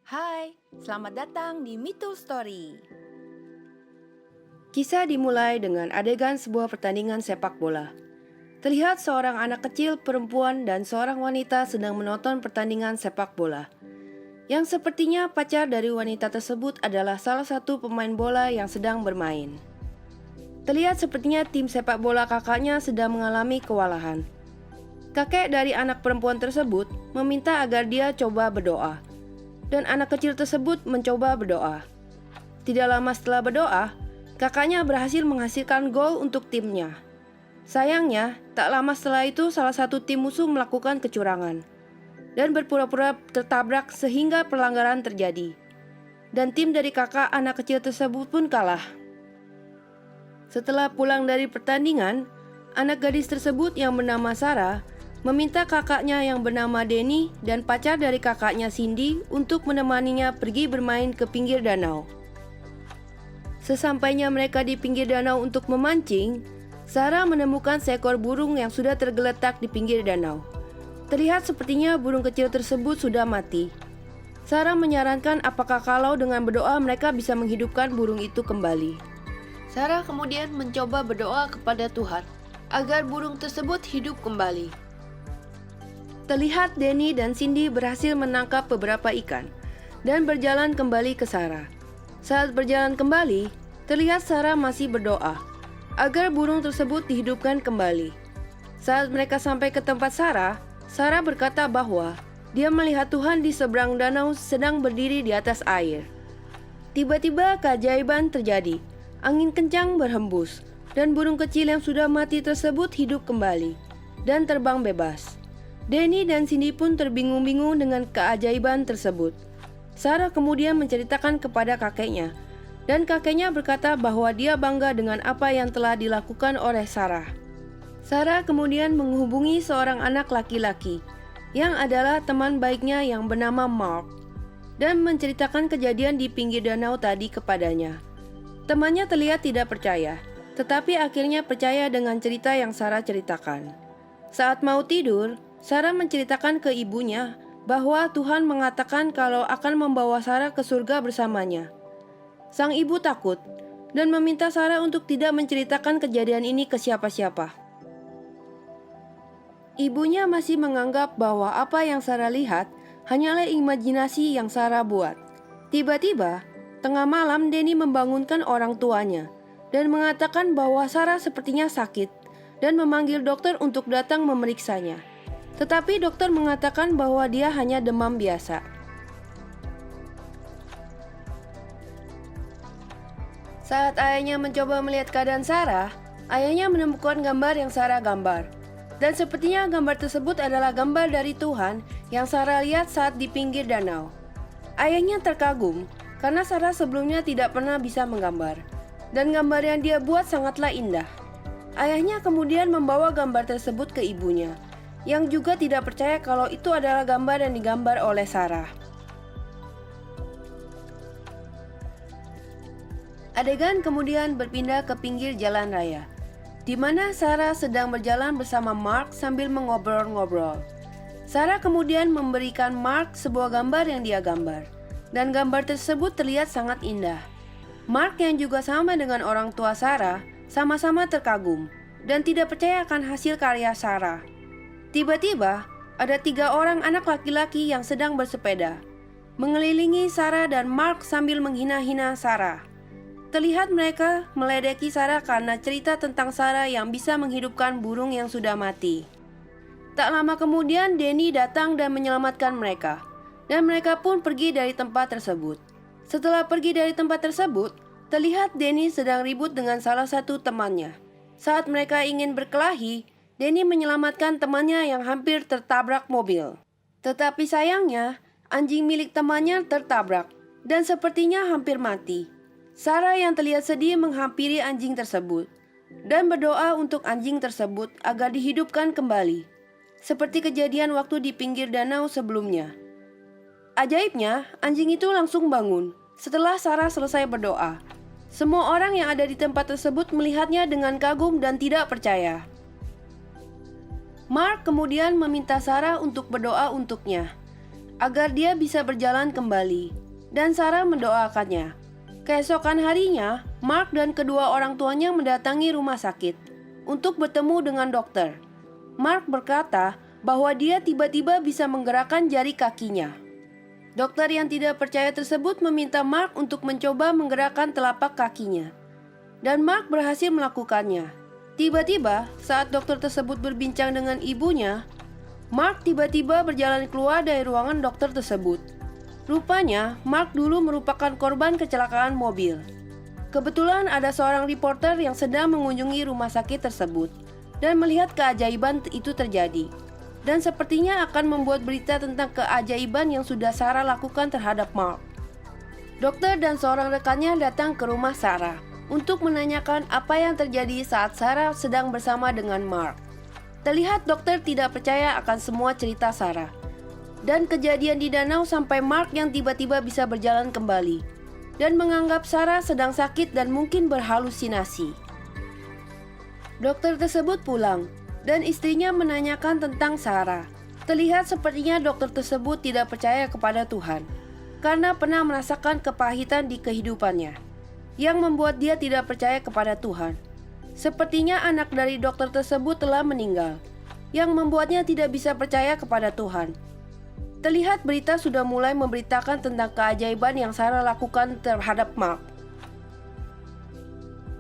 Hai, selamat datang di Mitul Story. Kisah dimulai dengan adegan sebuah pertandingan sepak bola. Terlihat seorang anak kecil perempuan dan seorang wanita sedang menonton pertandingan sepak bola. Yang sepertinya pacar dari wanita tersebut adalah salah satu pemain bola yang sedang bermain. Terlihat sepertinya tim sepak bola kakaknya sedang mengalami kewalahan. Kakek dari anak perempuan tersebut meminta agar dia coba berdoa. Dan anak kecil tersebut mencoba berdoa. Tidak lama setelah berdoa, kakaknya berhasil menghasilkan gol untuk timnya. Sayangnya, tak lama setelah itu salah satu tim musuh melakukan kecurangan dan berpura-pura tertabrak sehingga pelanggaran terjadi. Dan tim dari kakak anak kecil tersebut pun kalah. Setelah pulang dari pertandingan, anak gadis tersebut yang bernama Sarah meminta kakaknya yang bernama Denny dan pacar dari kakaknya Cindy untuk menemaninya pergi bermain ke pinggir danau. Sesampainya mereka di pinggir danau untuk memancing, Sarah menemukan seekor burung yang sudah tergeletak di pinggir danau. Terlihat sepertinya burung kecil tersebut sudah mati. Sarah menyarankan apakah kalau dengan berdoa mereka bisa menghidupkan burung itu kembali. Sarah kemudian mencoba berdoa kepada Tuhan agar burung tersebut hidup kembali. Terlihat Denny dan Cindy berhasil menangkap beberapa ikan dan berjalan kembali ke Sarah. Saat berjalan kembali, terlihat Sarah masih berdoa agar burung tersebut dihidupkan kembali. Saat mereka sampai ke tempat Sarah, Sarah berkata bahwa dia melihat Tuhan di seberang danau sedang berdiri di atas air. Tiba-tiba keajaiban terjadi. Angin kencang berhembus dan burung kecil yang sudah mati tersebut hidup kembali dan terbang bebas. Denny dan Cindy pun terbingung-bingung dengan keajaiban tersebut. Sarah kemudian menceritakan kepada kakeknya, dan kakeknya berkata bahwa dia bangga dengan apa yang telah dilakukan oleh Sarah. Sarah kemudian menghubungi seorang anak laki-laki, yang adalah teman baiknya yang bernama Mark, dan menceritakan kejadian di pinggir danau tadi kepadanya. Temannya terlihat tidak percaya, tetapi akhirnya percaya dengan cerita yang Sarah ceritakan. Saat mau tidur, Sarah menceritakan ke ibunya bahwa Tuhan mengatakan kalau akan membawa Sarah ke surga bersamanya. Sang ibu takut dan meminta Sarah untuk tidak menceritakan kejadian ini ke siapa-siapa. Ibunya masih menganggap bahwa apa yang Sarah lihat hanyalah imajinasi yang Sarah buat. Tiba-tiba, tengah malam Denny membangunkan orang tuanya dan mengatakan bahwa Sarah sepertinya sakit dan memanggil dokter untuk datang memeriksanya. Tetapi dokter mengatakan bahwa dia hanya demam biasa. Saat ayahnya mencoba melihat keadaan Sarah, ayahnya menemukan gambar yang Sarah gambar. Dan sepertinya gambar tersebut adalah gambar dari Tuhan yang Sarah lihat saat di pinggir danau. Ayahnya terkagum karena Sarah sebelumnya tidak pernah bisa menggambar. Dan gambar yang dia buat sangatlah indah. Ayahnya kemudian membawa gambar tersebut ke ibunya, yang juga tidak percaya kalau itu adalah gambar yang digambar oleh Sarah. Adegan kemudian berpindah ke pinggir jalan raya, di mana Sarah sedang berjalan bersama Mark sambil mengobrol-ngobrol. Sarah kemudian memberikan Mark sebuah gambar yang dia gambar, dan gambar tersebut terlihat sangat indah. Mark yang juga sama dengan orang tua Sarah, sama-sama terkagum dan tidak percaya akan hasil karya Sarah. Tiba-tiba, ada 3 orang anak laki-laki yang sedang bersepeda, mengelilingi Sarah dan Mark sambil menghina-hina Sarah. Terlihat mereka meledeki Sarah karena cerita tentang Sarah yang bisa menghidupkan burung yang sudah mati. Tak lama kemudian Denny datang dan menyelamatkan mereka, dan mereka pun pergi dari tempat tersebut. Setelah pergi dari tempat tersebut, terlihat Denny sedang ribut dengan salah satu temannya. Saat mereka ingin berkelahi, Denny menyelamatkan temannya yang hampir tertabrak mobil. Tetapi sayangnya, anjing milik temannya tertabrak dan sepertinya hampir mati. Sarah yang terlihat sedih menghampiri anjing tersebut dan berdoa untuk anjing tersebut agar dihidupkan kembali, seperti kejadian waktu di pinggir danau sebelumnya. Ajaibnya, anjing itu langsung bangun setelah Sarah selesai berdoa. Semua orang yang ada di tempat tersebut melihatnya dengan kagum dan tidak percaya. Mark kemudian meminta Sarah untuk berdoa untuknya agar dia bisa berjalan kembali, dan Sarah mendoakannya. Keesokan harinya, Mark dan kedua orang tuanya mendatangi rumah sakit untuk bertemu dengan dokter. Mark berkata bahwa dia tiba-tiba bisa menggerakkan jari kakinya. Dokter yang tidak percaya tersebut meminta Mark untuk mencoba menggerakkan telapak kakinya, dan Mark berhasil melakukannya. Tiba-tiba, saat dokter tersebut berbincang dengan ibunya, Mark tiba-tiba berjalan keluar dari ruangan dokter tersebut. Rupanya, Mark dulu merupakan korban kecelakaan mobil. Kebetulan ada seorang reporter yang sedang mengunjungi rumah sakit tersebut dan melihat keajaiban itu terjadi. Dan sepertinya akan membuat berita tentang keajaiban yang sudah Sarah lakukan terhadap Mark. Dokter dan seorang rekannya datang ke rumah Sarah untuk menanyakan apa yang terjadi saat Sarah sedang bersama dengan Mark. Terlihat dokter tidak percaya akan semua cerita Sarah dan kejadian di danau sampai Mark yang tiba-tiba bisa berjalan kembali dan menganggap Sarah sedang sakit dan mungkin berhalusinasi. Dokter tersebut pulang dan istrinya menanyakan tentang Sarah. Terlihat sepertinya dokter tersebut tidak percaya kepada Tuhan karena pernah merasakan kepahitan di kehidupannya yang membuat dia tidak percaya kepada Tuhan. Sepertinya anak dari dokter tersebut telah meninggal yang membuatnya tidak bisa percaya kepada Tuhan. Terlihat berita sudah mulai memberitakan tentang keajaiban yang Sarah lakukan terhadap Mark.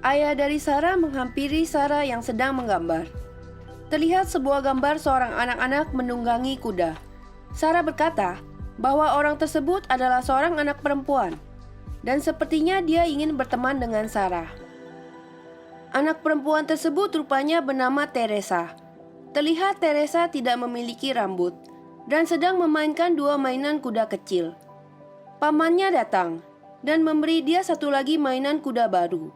Ayah dari Sarah menghampiri Sarah yang sedang menggambar. Terlihat sebuah gambar seorang anak-anak menunggangi kuda. Sarah berkata bahwa orang tersebut adalah seorang anak perempuan dan sepertinya dia ingin berteman dengan Sarah. Anak perempuan tersebut rupanya bernama Teresa. Terlihat Teresa tidak memiliki rambut dan sedang memainkan dua mainan kuda kecil. Pamannya datang dan memberi dia satu lagi mainan kuda baru.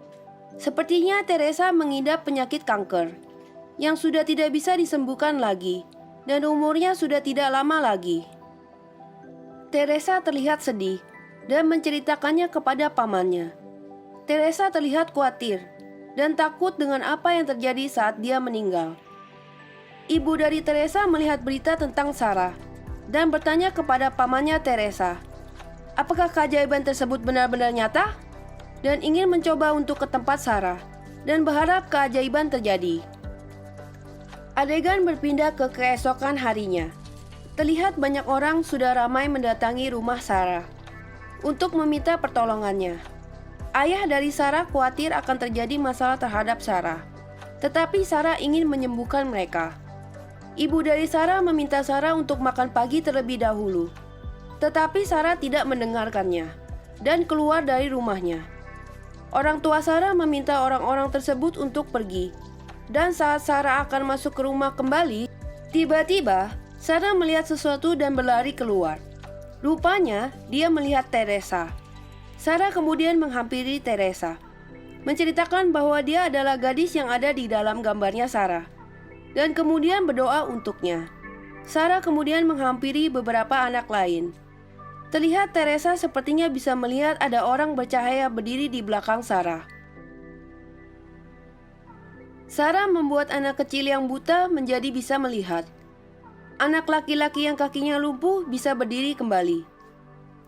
Sepertinya Teresa mengidap penyakit kanker yang sudah tidak bisa disembuhkan lagi dan umurnya sudah tidak lama lagi. Teresa terlihat sedih dan menceritakannya kepada pamannya. Teresa terlihat khawatir dan takut dengan apa yang terjadi saat dia meninggal. Ibu dari Teresa melihat berita tentang Sarah dan bertanya kepada pamannya Teresa, apakah keajaiban tersebut benar-benar nyata? Dan ingin mencoba untuk ke tempat Sarah dan berharap keajaiban terjadi. Adegan berpindah ke keesokan harinya. Terlihat banyak orang sudah ramai mendatangi rumah Sarah untuk meminta pertolongannya. Ayah dari Sarah khawatir akan terjadi masalah terhadap Sarah, tetapi Sarah ingin menyembuhkan mereka. Ibu dari Sarah meminta Sarah untuk makan pagi terlebih dahulu, tetapi Sarah tidak mendengarkannya dan keluar dari rumahnya. Orang tua Sarah meminta orang-orang tersebut untuk pergi, dan saat Sarah akan masuk ke rumah kembali, tiba-tiba Sarah melihat sesuatu dan berlari keluar. Rupanya dia melihat Teresa. Sarah kemudian menghampiri Teresa, menceritakan bahwa dia adalah gadis yang ada di dalam gambarnya Sarah, dan kemudian berdoa untuknya. Sarah kemudian menghampiri beberapa anak lain. Terlihat Teresa sepertinya bisa melihat ada orang bercahaya berdiri di belakang Sarah. Sarah membuat anak kecil yang buta menjadi bisa melihat. Anak laki-laki yang kakinya lumpuh bisa berdiri kembali.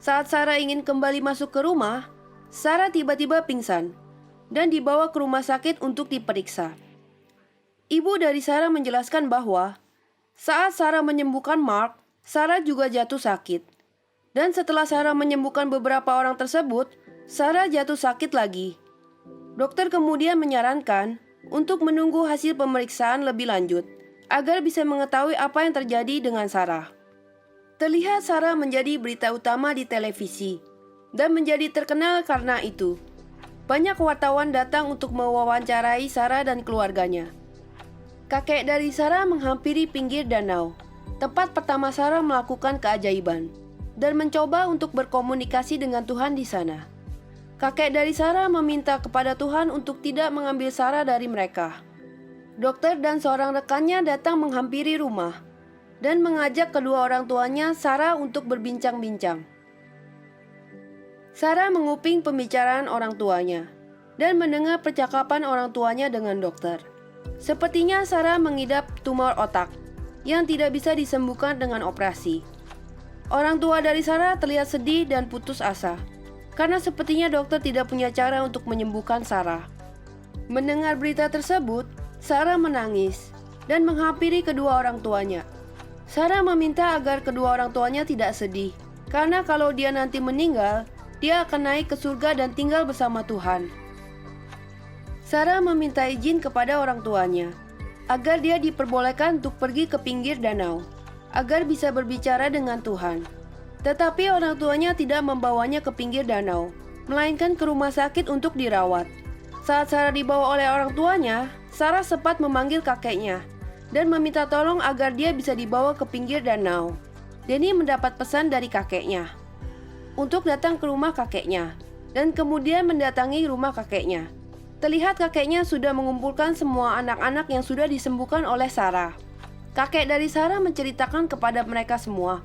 Saat Sarah ingin kembali masuk ke rumah, Sarah tiba-tiba pingsan dan dibawa ke rumah sakit untuk diperiksa. Ibu dari Sarah menjelaskan bahwa saat Sarah menyembuhkan Mark, Sarah juga jatuh sakit. Dan setelah Sarah menyembuhkan beberapa orang tersebut, Sarah jatuh sakit lagi. Dokter kemudian menyarankan untuk menunggu hasil pemeriksaan lebih lanjut agar bisa mengetahui apa yang terjadi dengan Sarah. Terlihat Sarah menjadi berita utama di televisi dan menjadi terkenal karena itu. Banyak wartawan datang untuk mewawancarai Sarah dan keluarganya. Kakek dari Sarah menghampiri pinggir danau, tempat pertama Sarah melakukan keajaiban, dan mencoba untuk berkomunikasi dengan Tuhan di sana. Kakek dari Sarah meminta kepada Tuhan untuk tidak mengambil Sarah dari mereka. Dokter dan seorang rekannya datang menghampiri rumah dan mengajak kedua orang tuanya Sarah untuk berbincang-bincang. Sarah menguping pembicaraan orang tuanya dan mendengar percakapan orang tuanya dengan dokter. Sepertinya Sarah mengidap tumor otak yang tidak bisa disembuhkan dengan operasi. Orang tua dari Sarah terlihat sedih dan putus asa, karena sepertinya dokter tidak punya cara untuk menyembuhkan Sarah. Mendengar berita tersebut, Sarah menangis dan menghampiri kedua orang tuanya. Sarah meminta agar kedua orang tuanya tidak sedih, karena kalau dia nanti meninggal, dia akan naik ke surga dan tinggal bersama Tuhan. Sarah meminta izin kepada orang tuanya, agar dia diperbolehkan untuk pergi ke pinggir danau, agar bisa berbicara dengan Tuhan. Tetapi orang tuanya tidak membawanya ke pinggir danau, melainkan ke rumah sakit untuk dirawat. Saat Sarah dibawa oleh orang tuanya, Sarah sempat memanggil kakeknya dan meminta tolong agar dia bisa dibawa ke pinggir danau. Denny mendapat pesan dari kakeknya untuk datang ke rumah kakeknya dan kemudian mendatangi rumah kakeknya. Terlihat kakeknya sudah mengumpulkan semua anak-anak yang sudah disembuhkan oleh Sarah. Kakek dari Sarah menceritakan kepada mereka semua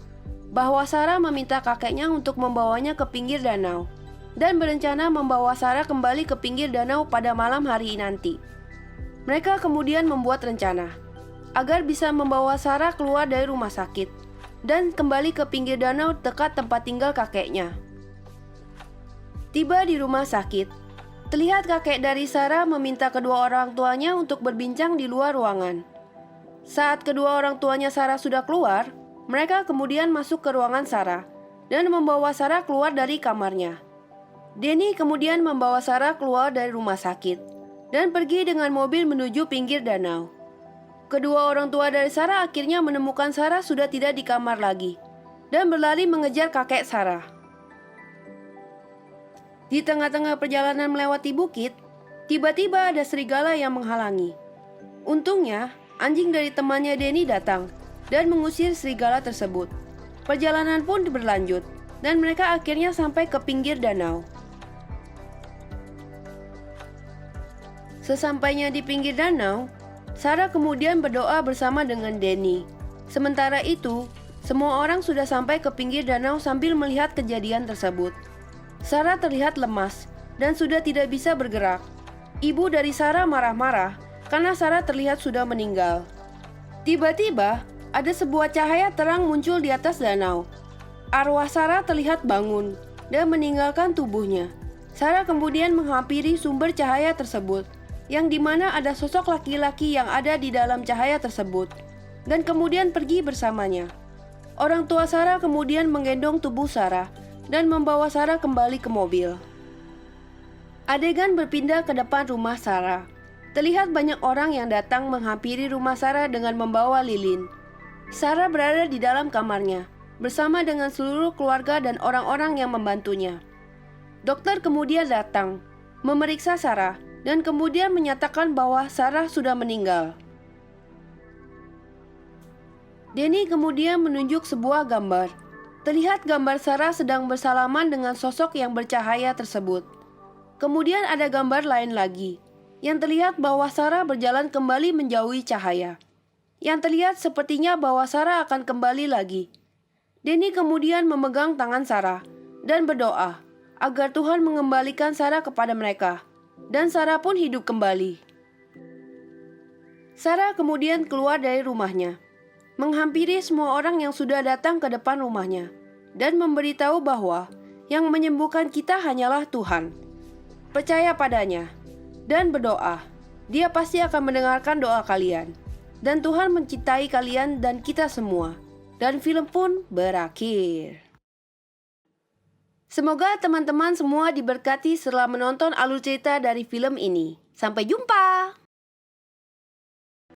bahwa Sarah meminta kakeknya untuk membawanya ke pinggir danau dan berencana membawa Sarah kembali ke pinggir danau pada malam hari nanti. Mereka kemudian membuat rencana agar bisa membawa Sarah keluar dari rumah sakit dan kembali ke pinggir danau dekat tempat tinggal kakeknya. Tiba di rumah sakit, terlihat kakek dari Sarah meminta kedua orang tuanya untuk berbincang di luar ruangan. Saat kedua orang tuanya Sarah sudah keluar, mereka kemudian masuk ke ruangan Sarah dan membawa Sarah keluar dari kamarnya. Denny kemudian membawa Sarah keluar dari rumah sakit dan pergi dengan mobil menuju pinggir danau. Kedua orang tua dari Sarah akhirnya menemukan Sarah sudah tidak di kamar lagi dan berlari mengejar kakek Sarah. Di tengah-tengah perjalanan melewati bukit, tiba-tiba ada serigala yang menghalangi. Untungnya, anjing dari temannya Denny datang dan mengusir serigala tersebut. Perjalanan pun berlanjut dan mereka akhirnya sampai ke pinggir danau. Sesampainya di pinggir danau, Sarah kemudian berdoa bersama dengan Denny. Sementara itu, semua orang sudah sampai ke pinggir danau sambil melihat kejadian tersebut. Sarah terlihat lemas dan sudah tidak bisa bergerak. Ibu dari Sarah marah-marah karena Sarah terlihat sudah meninggal. Tiba-tiba, ada sebuah cahaya terang muncul di atas danau. Arwah Sarah terlihat bangun dan meninggalkan tubuhnya. Sarah kemudian menghampiri sumber cahaya tersebut, yang dimana ada sosok laki-laki yang ada di dalam cahaya tersebut, dan kemudian pergi bersamanya. Orang tua Sarah kemudian menggendong tubuh Sarah dan membawa Sarah kembali ke mobil. Adegan berpindah ke depan rumah Sarah. Terlihat banyak orang yang datang menghampiri rumah Sarah dengan membawa lilin. Sarah berada di dalam kamarnya, bersama dengan seluruh keluarga dan orang-orang yang membantunya. Dokter kemudian datang, memeriksa Sarah, dan kemudian menyatakan bahwa Sarah sudah meninggal. Denny kemudian menunjuk sebuah gambar. Terlihat gambar Sarah sedang bersalaman dengan sosok yang bercahaya tersebut. Kemudian ada gambar lain lagi, yang terlihat bahwa Sarah berjalan kembali menjauhi cahaya. Yang terlihat sepertinya bahwa Sarah akan kembali lagi. Denny kemudian memegang tangan Sarah dan berdoa agar Tuhan mengembalikan Sarah kepada mereka, dan Sarah pun hidup kembali. Sarah kemudian keluar dari rumahnya, menghampiri semua orang yang sudah datang ke depan rumahnya, dan memberitahu bahwa yang menyembuhkan kita hanyalah Tuhan. Percaya padanya, dan berdoa. Dia pasti akan mendengarkan doa kalian, dan Tuhan mencintai kalian dan kita semua. Dan film pun berakhir. Semoga teman-teman semua diberkati setelah menonton alur cerita dari film ini. Sampai jumpa!